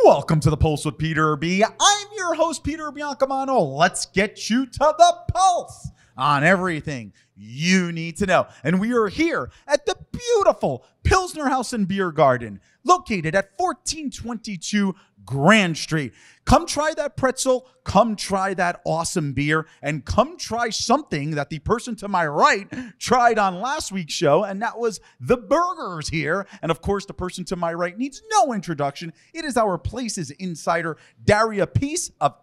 Welcome to the Pulse with Peter B. I'm your host, Peter Biancamano. Let's get you to the pulse on everything you need to know. And we are here at the beautiful Pilsner House and Beer Garden, located at 1422 Grand Street. Come try that pretzel, come try that awesome beer, and come try something that the person to my right tried on last week's show, and that was the burgers here. And of course, the person to my right needs no introduction. It is our Places Insider, Daria Peace of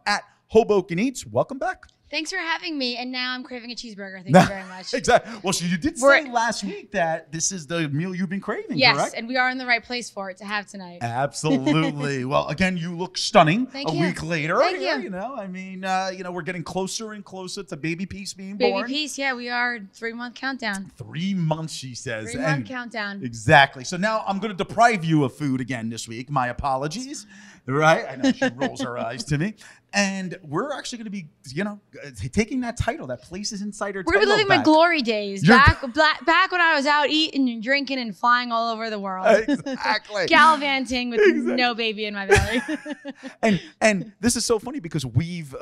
@Hoboken Eats. Welcome back. Thanks for having me, and now I'm craving a cheeseburger. Thank you very much. Exactly. Well, so you did say last week that this is the meal you've been craving, yes, correct? and we are in the right place for it to have tonight. Absolutely. Well, again, you look stunning. Thank a you. week later. Thank here, you. You know, I mean, we're getting closer and closer to Baby Peace being Baby born. Peace, yeah, we are 3-month countdown. 3 months, she says. 3-month countdown. Exactly. So now I'm going to deprive you of food again this week. My apologies. Right? I know she rolls her eyes to me. And we're actually going to be, taking that title, that Places Insider title. We're going to be living back. my glory days. Back when I was out eating and drinking and flying all over the world. Exactly. Gallivanting with no baby in my belly. and this is so funny because we've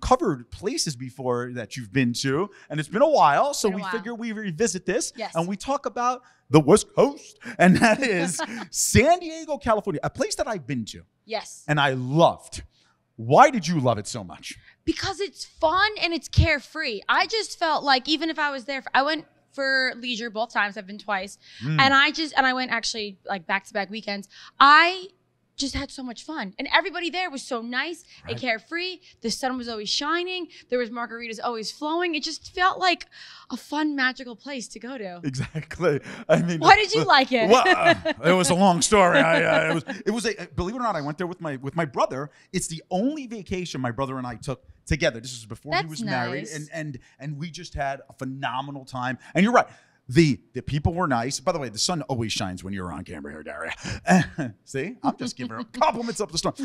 covered places before that you've been to, and it's been a while. So we figure we revisit this, and we talk about the West Coast, and that is San Diego, California, a place that I've been to. Yes. And I loved. Why did you love it so much? Because it's fun and it's carefree. I just felt like even if I was there, I went for leisure both times. I've been twice. And I went actually like back-to-back weekends. I just had so much fun. And everybody there was so nice and carefree. The sun was always shining. There was margaritas always flowing. It just felt like a fun, magical place to go to. Exactly. I mean, why did you like it? Well, it was a long story. It was believe it or not, I went there with my brother. It's the only vacation my brother and I took together. This was before he was married, and we just had a phenomenal time. And you're right. The people were nice. By the way, the sun always shines when you're on camera here, Daria. See, I'm just giving her compliments up the storm.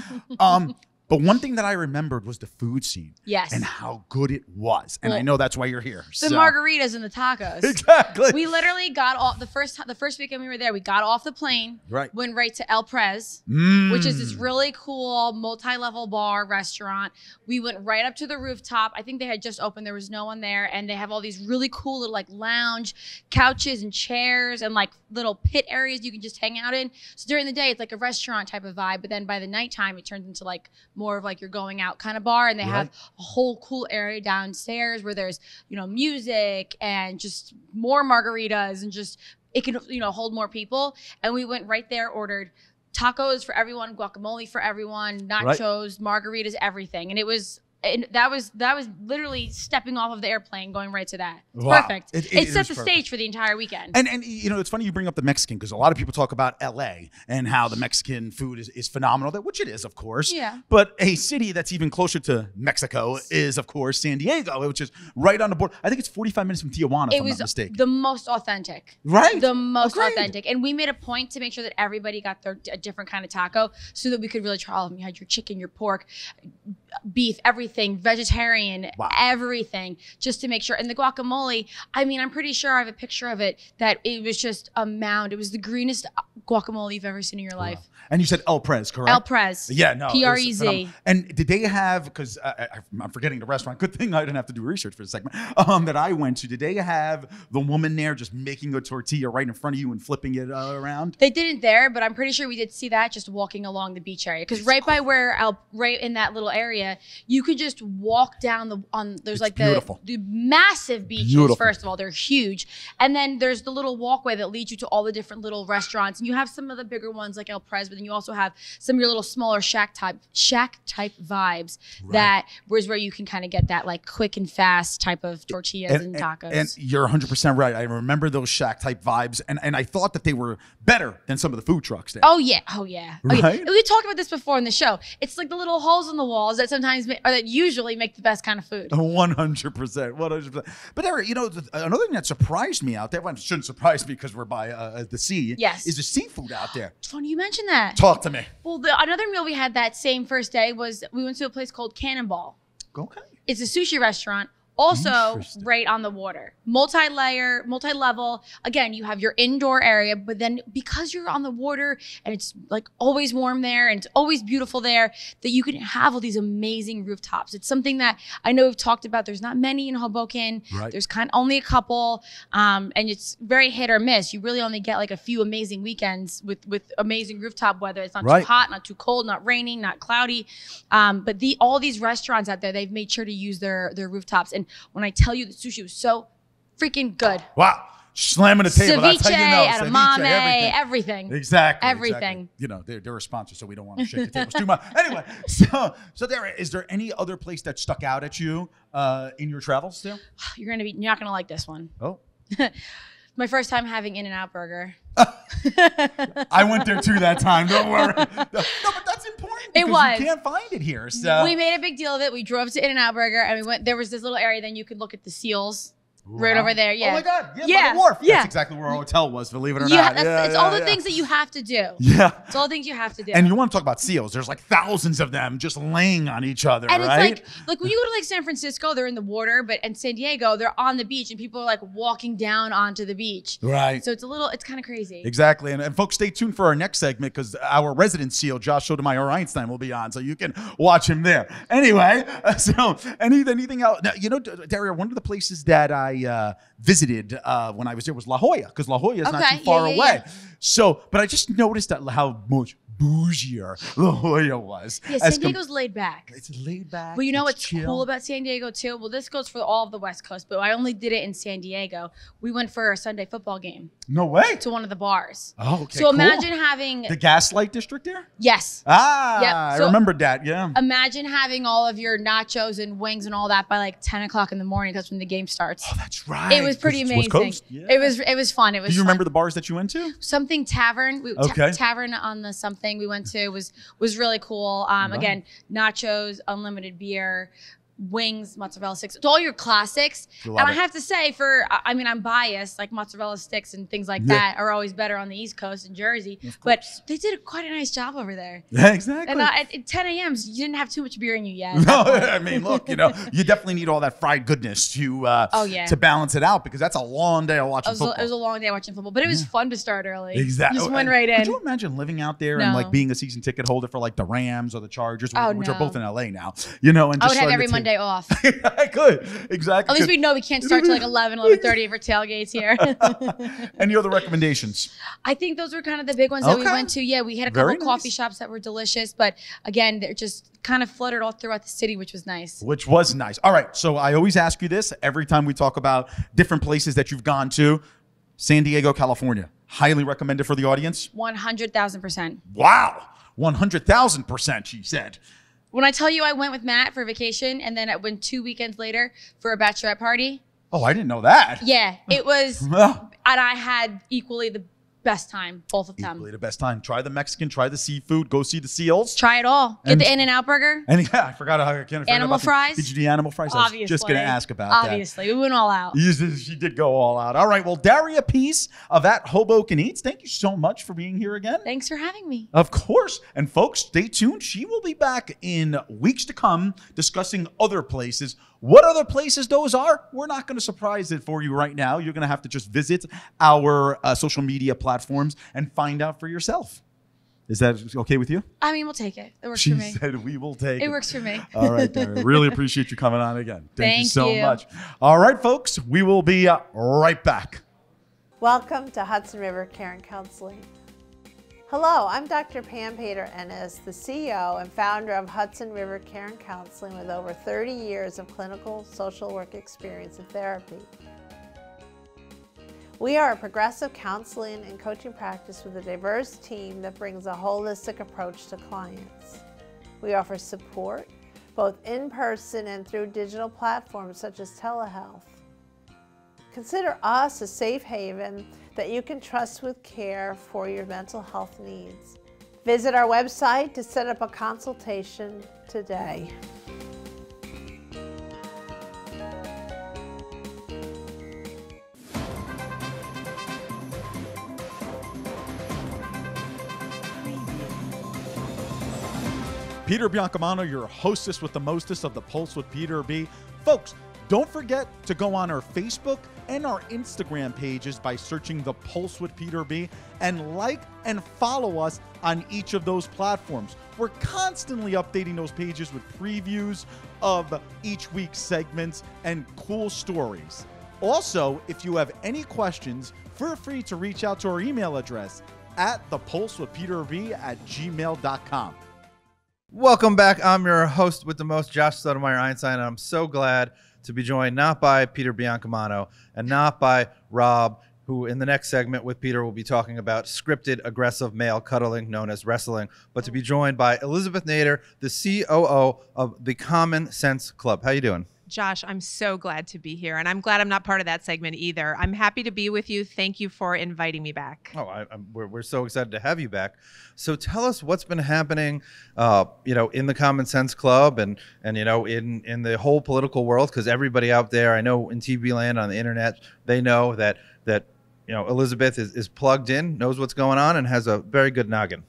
But one thing that I remembered was the food scene. Yes. And how good it was. And I know that's why you're here. The margaritas and the tacos. Exactly. We literally got off the first weekend we were there. We got off the plane. Right. Went right to El Prez, which is this really cool multi-level bar restaurant. We went right up to the rooftop. I think they had just opened. There was no one there. And they have all these really cool little like lounge couches and chairs and like little pit areas you can just hang out in. So during the day, it's like a restaurant type of vibe. But then by the nighttime, it turns into like more of like you're going out kind of bar, and they have a whole cool area downstairs where there's music and just more margaritas, and just it can hold more people. And we went right there, ordered tacos for everyone, guacamole for everyone, nachos, margaritas, everything. And it was that was literally stepping off of the airplane, going right to that. It's perfect. It set the stage for the entire weekend. And it's funny you bring up the Mexican, because a lot of people talk about LA and how the Mexican food is phenomenal, which it is, of course. Yeah. But a city that's even closer to Mexico is, of course, San Diego, which is right on the border. I think it's 45 minutes from Tijuana, if I'm not mistaken. The most authentic. Right. The most authentic. And we made a point to make sure that everybody got a different kind of taco so that we could really try all of them. You had your chicken, your pork, beef, everything, vegetarian, everything, just to make sure. And the guacamole, I mean, I'm pretty sure I have a picture of it, that it was just a mound. It was the greenest guacamole you've ever seen in your life. And you said El Prez, correct? El Prez. Yeah, no. P-R-E-Z. And did they have, because I'm forgetting the restaurant. Good thing I didn't have to do research for the segment that I went to. Did they have the woman there just making a tortilla right in front of you and flipping it around? They didn't there, but I'm pretty sure we did see that just walking along the beach area. Because right by where, right in that little area, you could just walk down there's like the massive beaches. First of all, they're huge. And then there's the little walkway that leads you to all the different little restaurants. And you have some of the bigger ones like El Prez, but then you also have some of your little smaller shack type vibes that was where you can kind of get that like quick and fast type of tortillas and tacos. And you're 100% right. I remember those shack type vibes, and I thought that they were better than some of the food trucks there. Oh yeah. Right? We talked about this before in the show. It's like the little holes in the walls that sometimes that usually make the best kind of food. 100%. But there, another thing that surprised me out there, well, it shouldn't surprise me because we're by the sea, is the seafood out there. It's funny you mentioned that. Talk to me. Well, another meal we had that same first day was we went to a place called Cannonball. Okay. It's a sushi restaurant Also, right on the water, multi-layer, multi-level. Again, you have your indoor area, but then because you're on the water and it's like always warm there and it's always beautiful there, that you can have all these amazing rooftops. It's something that I know we've talked about. There's not many in Hoboken. Right. There's only a couple, and it's very hit or miss. You really only get like a few amazing weekends with amazing rooftop weather. It's not too hot, not too cold, not raining, not cloudy. But all these restaurants out there, they've made sure to use their rooftops. And when I tell you the sushi was so freaking good. Wow. Slamming the table. Ceviche, That's how you know. edamame, everything. Exactly. Everything. You know, they're a sponsor, so we don't want to shake the tables too much. Anyway, so is there any other place that stuck out at you in your travels too? You're not gonna like this one. Oh. My first time having In-N-Out Burger. I went there too that time. Don't worry. No, but that's important. It was. You can't find it here. So we made a big deal of it. We drove to In-N-Out Burger and we went. There was this little area. Then you could look at the seals. Right over there, yeah. Oh my God, yeah, by the wharf. Yeah. That's exactly where our hotel was, believe it or not. It's all the things that you have to do. Yeah. It's all the things you have to do. And you want to talk about seals. There's like thousands of them just laying on each other, and right? It's like when you go to like San Francisco, they're in the water, but in San Diego, they're on the beach and people are like walking down onto the beach. Right. So it's kind of crazy. Exactly. And folks, stay tuned for our next segment because our resident seal, Josh Sotomayor Einstein, will be on. So you can watch him there. Anyway, so anything else? Now, you know, Daria, one of the places that I visited when I was there was La Jolla, because La Jolla is not too far away. Yeah. So, but I just noticed that how much bougier La Jolla was. Yeah, San Diego's laid back. It's laid back. Well, you know what's chill. Cool about San Diego too? Well, this goes for all of the West Coast, but I only did it in San Diego. We went for a Sunday football game. No way. To one of the bars. Oh, okay. So imagine having the Gaslight District there? Yes. Ah, yep. So I remembered that, yeah. Imagine having all of your nachos and wings and all that by like 10 o'clock in the morning. That's when the game starts. Oh, that's right. It was pretty amazing. Yeah. It was fun. It was Do you remember the bars that you went to? Something Tavern. Okay. Tavern on the something we went to was really cool. Again, nachos, unlimited beer, wings, mozzarella sticks. It's all your classics. And I have to say, I'm biased, like mozzarella sticks and things like that are always better on the East Coast in Jersey. But they did quite a nice job over there. Yeah, exactly. And at 10 a.m., you didn't have too much beer in you yet. No, I mean, look, you know, you definitely need all that fried goodness to balance it out because that's a long day of watching football. It was a long day watching football, but it was fun to start early. Exactly. Just went right in. Could you imagine living out there and like being a season ticket holder for like the Rams or the Chargers, which are both in LA now, you know? And just I would have every Monday off. I could. Exactly. At least we know we can't start till like 11:30 for tailgates here. Any other recommendations? I think those were kind of the big ones that we went to. Yeah, we had a couple coffee shops that were delicious, but again, they're just kind of fluttered all throughout the city, which was nice. All right. So I always ask you this every time we talk about different places that you've gone to. San Diego, California. Highly recommended for the audience? 100,000%. Wow. 100,000%, she said. When I tell you I went with Matt for vacation and then I went 2 weekends later for a bachelorette party. Oh, I didn't know that. Yeah, it was, and I had equally the best time, both of them. Equally the best time. Try the Mexican, try the seafood, go see the seals. Try it all. Get the In-N-Out Burger. And yeah, I forgot how I can't Animal fries. Did you do animal fries? Obviously. I was just going to ask about that. Obviously. We went all out. She did go all out. All right. Well, Daria Peace of At Hoboken Eats, thank you so much for being here again. Thanks for having me. Of course. And folks, stay tuned. She will be back in weeks to come discussing other places. What other places those are, we're not going to surprise it for you right now. You're going to have to just visit our social media platforms and find out for yourself. Is that okay with you? I mean, we'll take it. It works for me. She said we will take it. It works for me. All right, Daria. Really appreciate you coming on again. Thank you so you. much. All right, folks. We will be right back. Welcome to Hudson River Care and Counseling. Hello, I'm Dr. Pam Pater-Ennis, the CEO and founder of Hudson River Care and Counseling with over 30 years of clinical social work experience in therapy. We are a progressive counseling and coaching practice with a diverse team that brings a holistic approach to clients. We offer support both in person and through digital platforms such as telehealth. Consider us a safe haven that you can trust with care for your mental health needs. Visit our website to set up a consultation today. Peter Biancamano, your hostess with the mostest of the Pulse with Peter B. Folks, Don't forget to go on our Facebook and our Instagram pages by searching The Pulse with Peter B, and like and follow us on each of those platforms. We're constantly updating those pages with previews of each week's segments and cool stories. Also, if you have any questions, feel free to reach out to our email address at thepulsewithpeterb@gmail.com. Welcome back. I'm your host with the most, Josh Sotomayor Einstein, and I'm so glad to be joined not by Peter Biancamano and not by Rob, who in the next segment with Peter will be talking about scripted, aggressive male cuddling known as wrestling, but to be joined by Elizabeth Nader, the COO of the Common Sense Club. How you doing? Josh, I'm so glad to be here, and I'm glad I'm not part of that segment either. I'm happy to be with you. Thank you for inviting me back. Oh, we're so excited to have you back. So tell us what's been happening, in the Common Sense Club and in the whole political world, because everybody out there, I know in TV land, on the internet, they know that Elizabeth is plugged in, knows what's going on, and has a very good noggin.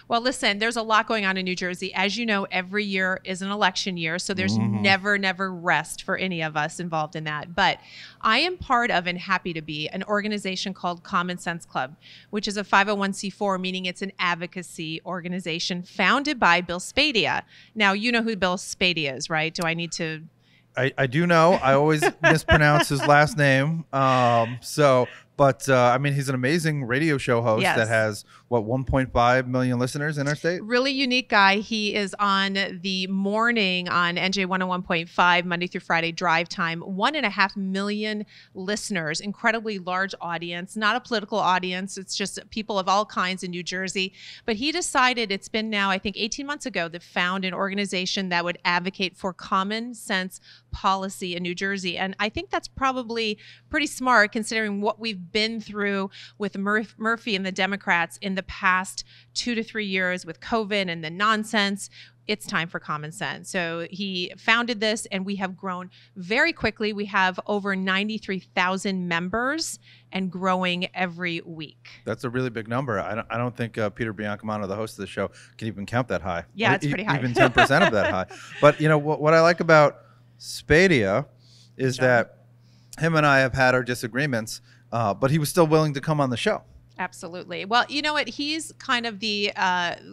Well, listen, there's a lot going on in New Jersey. As you know, every year is an election year, so there's never rest for any of us involved in that. But I am part of and happy to be an organization called Common Sense Club, which is a 501c4, meaning it's an advocacy organization founded by Bill Spadia. Now, you know who Bill Spadia is, right? Do I need to... I do know. I always mispronounce his last name. But he's an amazing radio show host that has, 1.5 million listeners in our state? Really unique guy. He is on the morning on NJ 101.5, Monday through Friday, drive time. 1.5 million listeners, incredibly large audience, not a political audience. It's just people of all kinds in New Jersey. But he decided, it's been now, I think 18 months ago, to found an organization that would advocate for common sense policy in New Jersey. And I think that's probably pretty smart considering what we've been through with Murphy and the Democrats in the past 2 to 3 years with COVID and the nonsense. It's time for common sense. So he founded this, and we have grown very quickly. We have over 93,000 members and growing every week. That's a really big number. I don't think Peter Biancamano, the host of the show, can even count that high. Yeah, it's pretty high. Even 10% of that high. But what I like about Spadia is that him and I have had our disagreements, but he was still willing to come on the show. Absolutely. Well, you know what? He's kind of the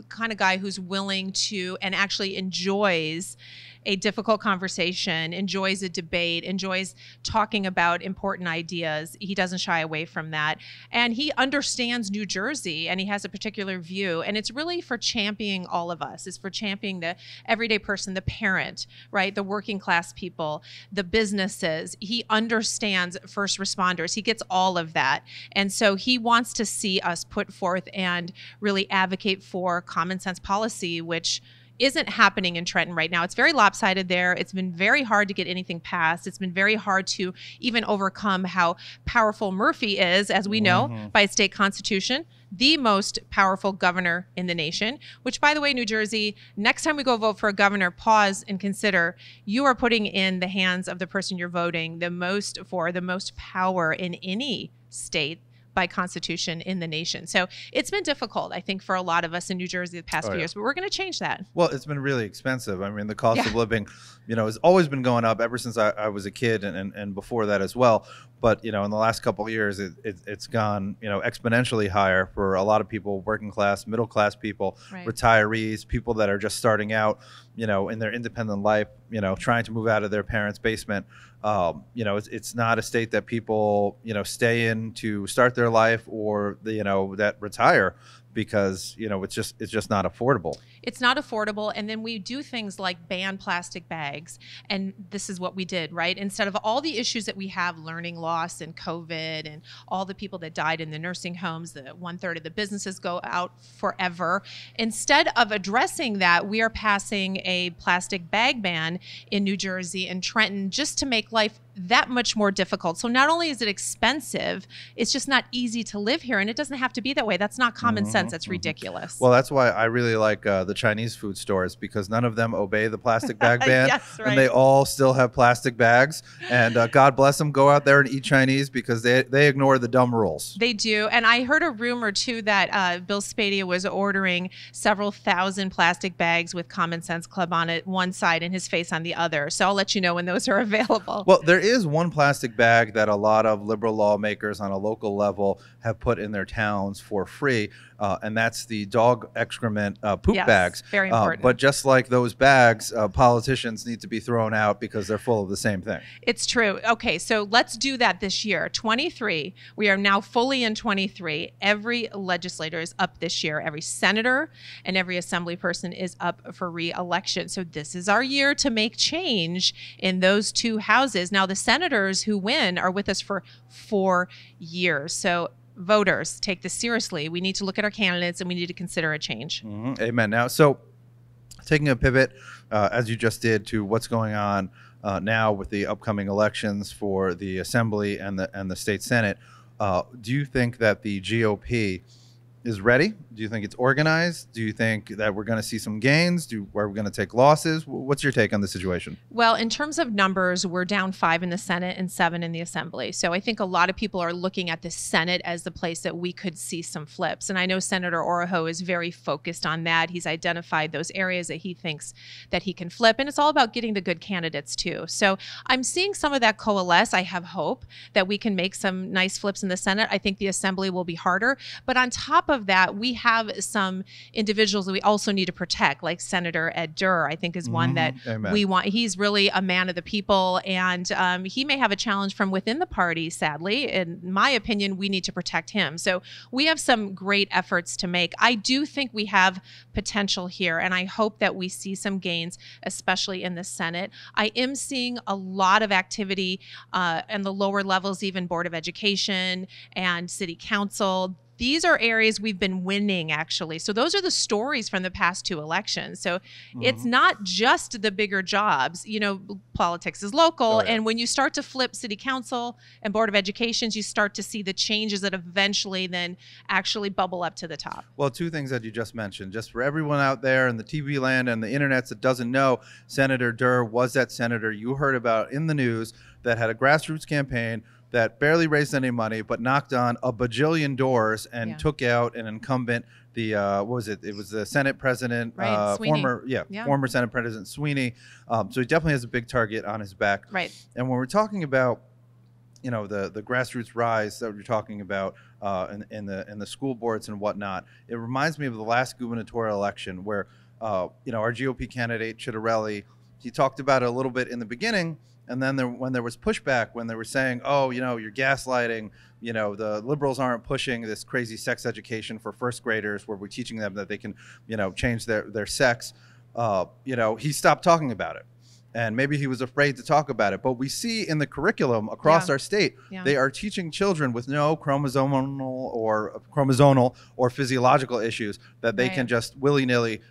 kind of guy who's willing to and actually enjoys a difficult conversation, enjoys a debate, enjoys talking about important ideas. He doesn't shy away from that. And he understands New Jersey, and he has a particular view. And it's really for championing all of us. It's for championing the everyday person, the parent, right? The working class people, the businesses. He understands first responders. He gets all of that. And so he wants to see us put forth and really advocate for common sense policy, which isn't happening in Trenton right now. It's very lopsided there. It's been very hard to get anything passed. It's been very hard to even overcome how powerful Murphy is, as we know, by state constitution, the most powerful governor in the nation, which, by the way, New Jersey, next time we go vote for a governor, pause and consider you are putting in the hands of the person you're voting the most power in any state by constitution in the nation. So it's been difficult, I think, for a lot of us in New Jersey the past few years, but we're going to change that. Well, it's been really expensive. I mean, the cost of living, has always been going up ever since I was a kid and before that as well. But, in the last couple of years, it's gone, exponentially higher for a lot of people, working class, middle class people, retirees, people that are just starting out, in their independent life, trying to move out of their parents' basement. It's not a state that people, stay in to start their life or, that retire because, it's just not affordable. It's not affordable. And then we do things like ban plastic bags. And this is what we did, right? Instead of all the issues that we have, learning loss and COVID and all the people that died in the nursing homes, the 1/3 of the businesses go out forever. Instead of addressing that, we are passing a plastic bag ban in New Jersey and Trenton just to make life that much more difficult. So not only is it expensive, it's just not easy to live here. And it doesn't have to be that way. That's not common sense. That's ridiculous. Well, that's why I really like the Chinese food stores, because none of them obey the plastic bag ban. Yes, right. And they all still have plastic bags. And God bless them. Go out there and eat Chinese, because they ignore the dumb rules. They do. And I heard a rumor, too, that Bill Spadia was ordering several thousand plastic bags with Common Sense Club on it, one side, and his face on the other. So I'll let you know when those are available. Well, there is one plastic bag that a lot of liberal lawmakers on a local level have put in their towns for free, and that's the dog excrement poop bags. Very important. But just like those bags, politicians need to be thrown out because they're full of the same thing. It's true. Okay, so let's do that this year. 23. We are now fully in 23. Every legislator is up this year. Every senator and every assembly person is up for re-election. So this is our year to make change in those two houses. Now, the senators who win are with us for 4 years. So voters, take this seriously. We need to look at our candidates and we need to consider a change. Amen. Now, so taking a pivot, as you just did, to what's going on now with the upcoming elections for the Assembly and the State Senate, do you think that the GOP is ready? Do you think it's organized? Do you think that we're going to see some gains? Are we going to take losses? What's your take on the situation? Well, in terms of numbers, we're down 5 in the Senate and 7 in the Assembly. So I think a lot of people are looking at the Senate as the place that we could see some flips. And I know Senator Orojo is very focused on that. He's identified those areas that he thinks that he can flip. And it's all about getting the good candidates too. So I'm seeing some of that coalesce. I have hope that we can make some nice flips in the Senate. I think the Assembly will be harder. But on top of that, we have some individuals that we also need to protect, like Senator Ed Durr, I think is one that we want. He's really a man of the people, and he may have a challenge from within the party, sadly. In my opinion, we need to protect him. So we have some great efforts to make. I do think we have potential here, and I hope that we see some gains, especially in the Senate. I am seeing a lot of activity in the lower levels, even Board of Education and City Council. These are areas we've been winning, actually. So those are the stories from the past 2 elections. So it's not just the bigger jobs. You know, politics is local. And when you start to flip City Council and Board of Educations, you start to see the changes that eventually then actually bubble up to the top. Well, 2 things that you just mentioned. Just for everyone out there in the TV land and the internet that doesn't know, Senator Durr was that senator you heard about in the news that had a grassroots campaign that barely raised any money, but knocked on a bajillion doors and took out an incumbent, the what was it? It was the Senate President, former Senate President Sweeney. So he definitely has a big target on his back. Right. And when we're talking about, you know, the grassroots rise that you're talking about in the school boards and whatnot, it reminds me of the last gubernatorial election where, you know, our GOP candidate Chittarelli, he talked about it a little bit in the beginning. And then when there was pushback, when they were saying, oh, you know, you're gaslighting, you know, the liberals aren't pushing this crazy sex education for first graders where we're teaching them that they can, you know, change their sex, you know, he stopped talking about it. And maybe he was afraid to talk about it. But we see in the curriculum across our state, they are teaching children with no chromosomal or physiological issues that they can just willy-nilly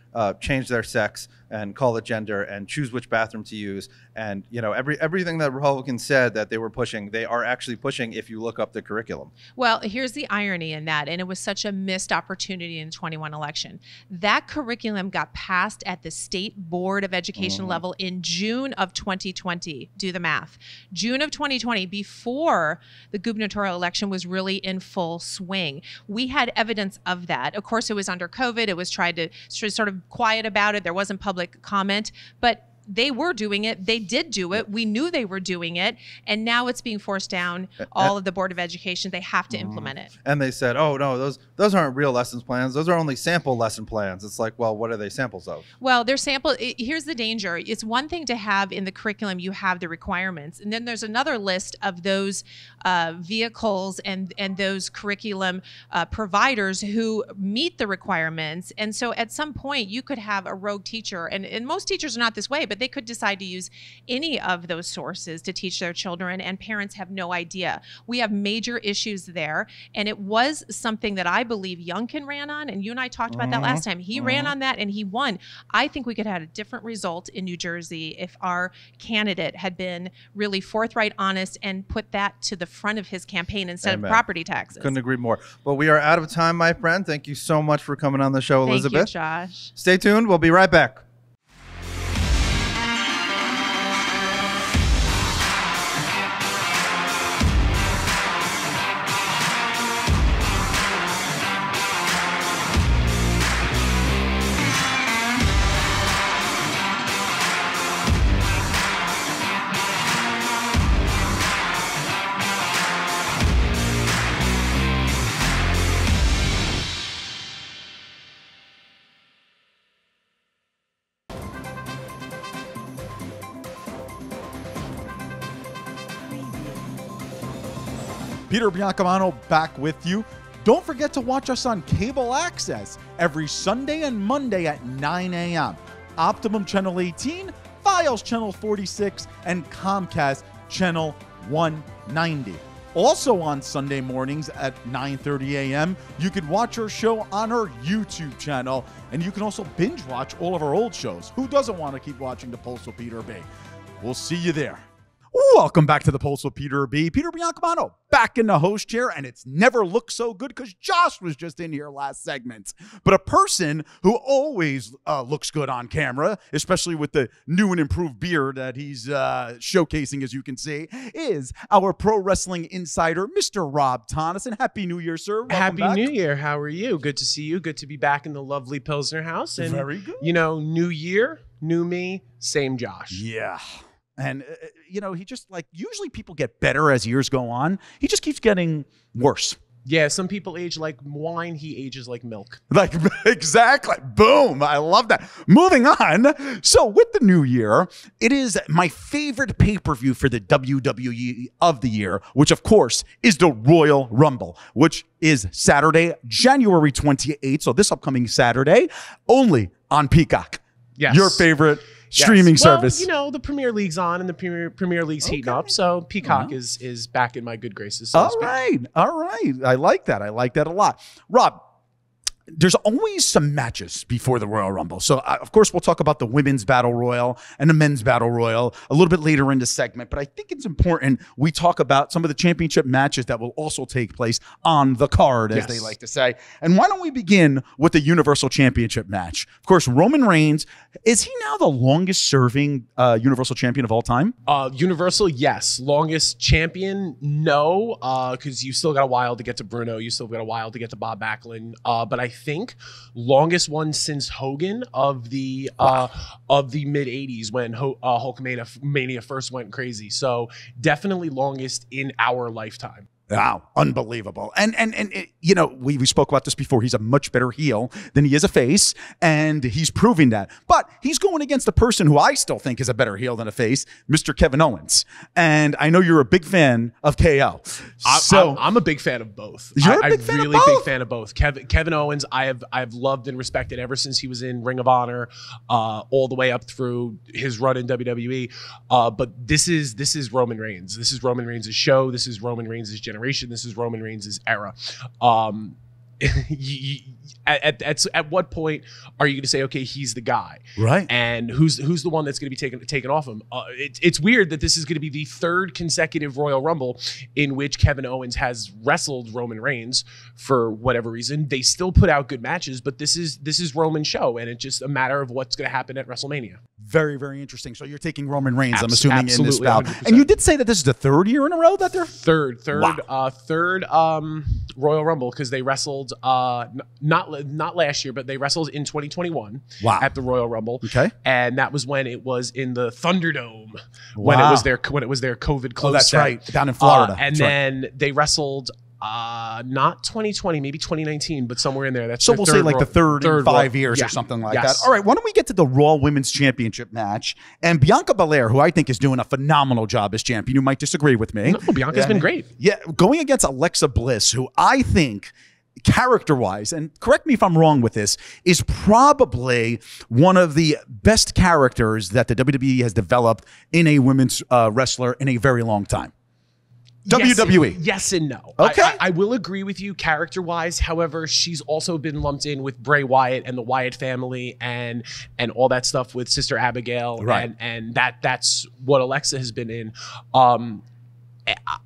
change their sex and call it gender and choose which bathroom to use. And, you know, everything that Republicans said that they were pushing, they are actually pushing if you look up the curriculum. Well, here's the irony in that, and it was such a missed opportunity in the 21 election. That curriculum got passed at the State Board of Education level in June of 2020. Do the math. June of 2020, before the gubernatorial election was really in full swing. We had evidence of that. Of course, it was under COVID. It was tried to sort of quiet about it. There wasn't public comment, but they were doing it. They did do it. We knew they were doing it. And now it's being forced down all of the Board of Education. They have to implement it. And they said, oh, no, those aren't real lessons plans. Those are only sample lesson plans. It's like, well, what are they samples of? Well, they're sample. Here's the danger. It's one thing to have in the curriculum, you have the requirements. And then there's another list of those vehicles and those curriculum providers who meet the requirements. And so at some point, you could have a rogue teacher. And most teachers are not this way, but they could decide to use any of those sources to teach their children, and parents have no idea. We have major issues there, and it was something that I believe Youngkin ran on, and you and I talked about that last time. He ran on that and he won. I think we could have had a different result in New Jersey if our candidate had been really forthright, honest, and put that to the front of his campaign instead of property taxes. Couldn't agree more. Well, we are out of time, my friend. Thank you so much for coming on the show, Elizabeth. Thank you, Josh. Stay tuned. We'll be right back. Peter Biancamano back with you. Don't forget to watch us on cable access every Sunday and Monday at 9 a.m. Optimum Channel 18, Files Channel 46, and Comcast Channel 190. Also on Sunday mornings at 9:30 a.m., you can watch our show on our YouTube channel, and you can also binge watch all of our old shows. Who doesn't want to keep watching The Pulse with Peter B? We'll see you there. Welcome back to The Pulse with Peter B. Peter Biancamano back in the host chair, and it's never looked so good because Josh was just in here last segment. But a person who always looks good on camera, especially with the new and improved beard that he's showcasing, as you can see, is our pro wrestling insider, Mr. Rob Tonnesen. Happy New Year, sir. Welcome Happy back. New Year. How are you? Good to see you. Good to be back in the lovely Pilsner house. And, Very good. you know, new year, new me, same Josh. Yeah. And, you know, he just usually people get better as years go on. He just keeps getting worse. Yeah, some people age like wine. He ages like milk. Like, exactly. Boom. I love that. Moving on. So with the new year, it is my favorite pay-per-view for the WWE of the year, which of course is the Royal Rumble, which is Saturday, January 28th. So this upcoming Saturday, only on Peacock. Yes. Your favorite streaming service. Well, you know, the Premier League's on and the Premier League's heating up. So Peacock is back in my good graces. So All right. I like that. I like that a lot. Rob, there's always some matches before the Royal Rumble. So, of course, we'll talk about the women's battle royal and the men's battle royal a little bit later in the segment. But I think it's important we talk about some of the championship matches that will also take place on the card, as they like to say. And why don't we begin with the Universal Championship match? Of course, Roman Reigns. Is he now the longest serving Universal Champion of all time? Universal, yes. Longest champion, no, because you still got a while to get to Bruno. You still got a while to get to Bob Backlund. But I think longest one since Hogan of the mid 80s when Hulkamania first went crazy. So definitely longest in our lifetime. Wow, unbelievable. And you know, we spoke about this before. He's a much better heel than he is a face, and he's proving that. But he's going against a person who I still think is a better heel than a face, Mr. Kevin Owens. And I know you're a big fan of KO. I'm a big fan of both. You're a big fan of both? Big fan of both. Kevin Owens, I've loved and respected ever since he was in Ring of Honor, all the way up through his run in WWE. But this is Roman Reigns. This is Roman Reigns' show. This is Roman Reigns' generation. This is Roman Reigns' era. At what point are you going to say, okay, he's the guy, right? And who's the one that's going to be taken off him? It's weird that this is going to be the third consecutive Royal Rumble in which Kevin Owens has wrestled Roman Reigns for whatever reason. They still put out good matches, but this is Roman's show, and it's just a matter of what's going to happen at WrestleMania. Very, very interesting. So you're taking Roman Reigns, I'm assuming, in this bout. 100%. And you did say that this is the third year in a row that they're third Wow. Royal Rumble, because they wrestled not last year, but they wrestled in 2021 at the Royal Rumble. Okay, and that was when it was in the Thunderdome when it was their COVID close. Oh, that's set. Right, down in Florida. And then they wrestled. Not 2020, maybe 2019, but somewhere in there. That's so we'll say like the third in 5 years yeah. or something like Yes. that. All right, why don't we get to the Raw Women's Championship match? And Bianca Belair, who I think is doing a phenomenal job as champion, you might disagree with me. No, Bianca's been great. Yeah, going against Alexa Bliss, who I think character-wise, and correct me if I'm wrong with this, is probably one of the best characters that the WWE has developed in a women's wrestler in a very long time. WWE. Yes and no. Okay. I will agree with you character-wise. However, she's also been lumped in with Bray Wyatt and the Wyatt family and all that stuff with Sister Abigail. Right. And that's what Alexa has been in.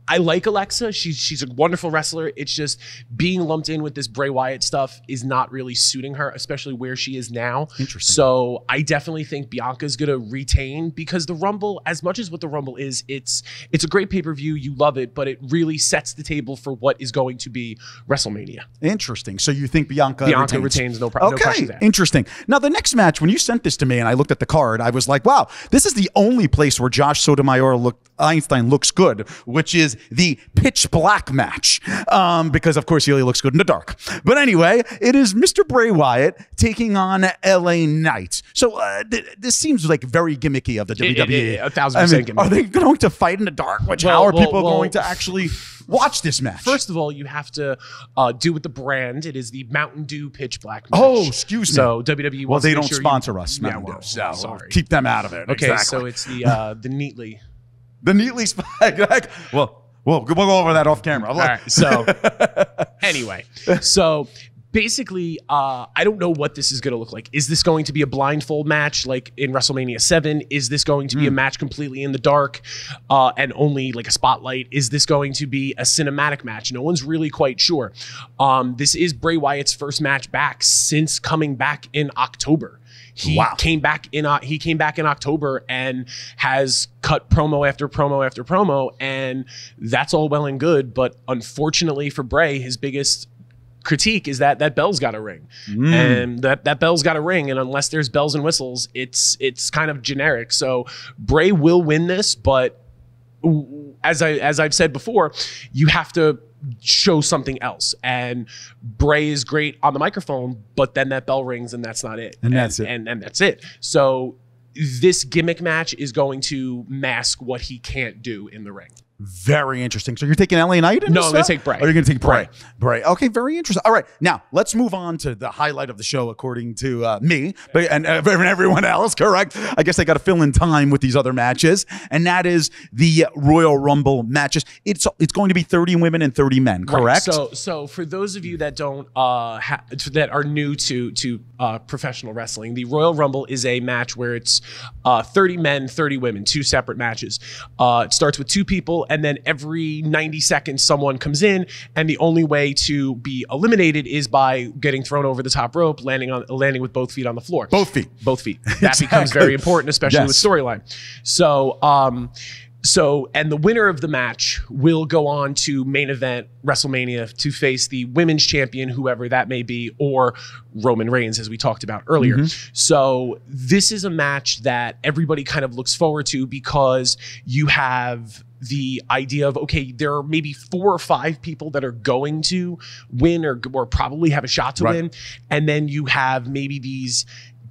I like Alexa. She's a wonderful wrestler. It's just being lumped in with this Bray Wyatt stuff is not really suiting her, especially where she is now. Interesting. So I definitely think Bianca's going to retain, because the Rumble, as much as what the Rumble is, it's a great pay-per-view. You love it, but it really sets the table for what is going to be WrestleMania. Interesting. So you think Bianca retains, no questions asked. Interesting. Now, the next match, when you sent this to me and I looked at the card, I was like, wow, this is the only place where Josh Sotomayor Einstein looks good, which is the pitch black match, because of course he only looks good in the dark. But anyway, it is Mr. Bray Wyatt taking on LA Knight. So this seems like very gimmicky of the WWE. 1,000% gimmicky. Are they going to fight in the dark? How are people going to actually watch this match? First of all, you have to do with the brand. It is the Mountain Dew pitch black match. Oh, excuse me. So WWE. Well, they don't sure sponsor us, Mountain Dew. So sorry. Keep them out of it. Okay, exactly. so it's the Neatly. The Neatly well, we'll go over that off camera. All right. So anyway, so basically, I don't know what this is going to look like. Is this going to be a blindfold match like in WrestleMania 7? Is this going to be a match completely in the dark and only like a spotlight? Is this going to be a cinematic match? No one's really quite sure. This is Bray Wyatt's first match back since coming back in October. He came back in October and has cut promo after promo after promo, and that's all well and good. But unfortunately for Bray, his biggest critique is that bell's got to ring, and that bell's got to ring. And unless there's bells and whistles, it's kind of generic. So Bray will win this, but as I've said before, you have to show something else. And Bray is great on the microphone, but then that bell rings and that's not it. And that's it. And that's it. So this gimmick match is going to mask what he can't do in the ring. Very interesting. So you're taking LA Knight in No, this I'm going to stuff? take Bray. Or you're going to take Bray? Bray. Okay, very interesting. All right, now let's move on to the highlight of the show, according to me and everyone else. Correct. I guess I got to fill in time with these other matches, and that is the Royal Rumble matches. It's going to be 30 women and 30 men. Correct. Right. So for those of you that don't that are new to professional wrestling, the Royal Rumble is a match where it's 30 men, 30 women, two separate matches. It starts with two people. And then every 90 seconds, someone comes in, and the only way to be eliminated is by getting thrown over the top rope, landing with both feet on the floor. Both feet. That becomes very important, especially with storyline. So, and the winner of the match will go on to main event WrestleMania to face the women's champion, whoever that may be, or Roman Reigns, as we talked about earlier. So this is a match that everybody kind of looks forward to, because you have the idea of, okay, there are maybe 4 or 5 people that are going to win or probably have a shot to win. And then you have maybe these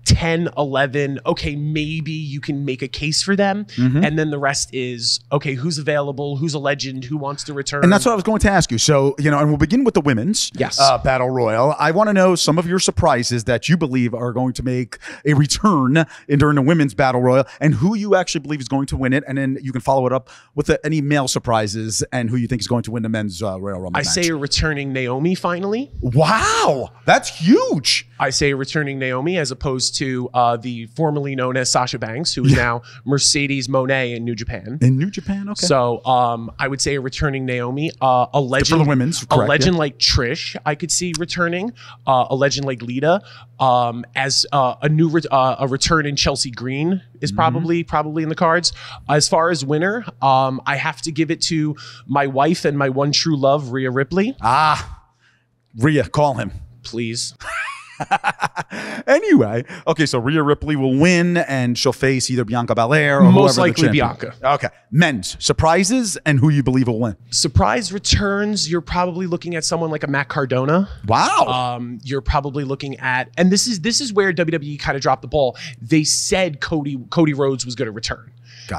10, 11, okay, maybe you can make a case for them. And then the rest is, okay, who's available, who's a legend, who wants to return. And that's what I was going to ask you. So, and we'll begin with the women's Battle Royal. I want to know some of your surprises that you believe are going to make a return during the women's Battle Royal, and who you actually believe is going to win it. And then you can follow it up with any male surprises and who you think is going to win the men's Royal Rumble match. I say a returning Naomi finally. Wow, that's huge. I say a returning Naomi as opposed to the formerly known as Sasha Banks, who is now Mercedes Moné in New Japan. In New Japan, okay. So I would say a returning Naomi, a legend for the women's, a legend like Trish, I could see returning, a legend like Lita, as a return in Chelsea Green is probably in the cards. As far as winner, I have to give it to my wife and my one true love, Rhea Ripley. Rhea, call him, please. Anyway, okay, so Rhea Ripley will win, and she'll face either Bianca Belair or most whoever likely Bianca. Okay, men's surprises and who you believe will win. Surprise returns, you're probably looking at someone like a Matt Cardona. Wow. You're probably looking at, and this is where WWE kind of dropped the ball. They said Cody Rhodes was going to return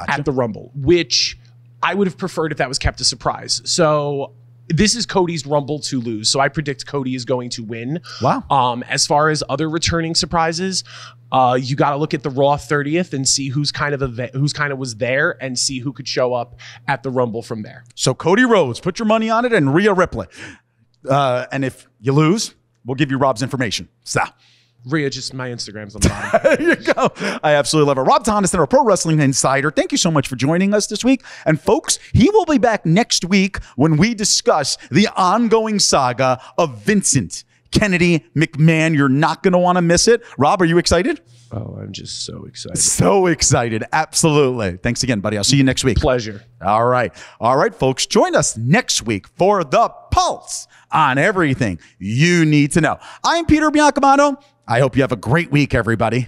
at the Rumble, which I would have preferred if that was kept a surprise. So this is Cody's Rumble to lose. So I predict Cody is going to win. Wow. As far as other returning surprises, you got to look at the Raw 30th and see who's kind of was there and see who could show up at the Rumble from there. So Cody Rhodes, put your money on it, and Rhea Ripley. And if you lose, we'll give you Rob's information. So. Rhea, just my Instagram's on the bottom. There you go. I absolutely love it. Rob Tonnesen, our Pro Wrestling Insider. Thank you so much for joining us this week. And folks, he will be back next week when we discuss the ongoing saga of Vincent Kennedy McMahon. You're not going to want to miss it. Rob, are you excited? Oh, I'm just so excited. So excited. Absolutely. Thanks again, buddy. I'll see you next week. Pleasure. All right. All right, folks. Join us next week for the Pulse on everything you need to know. I'm Peter Biancamano. I hope you have a great week, everybody.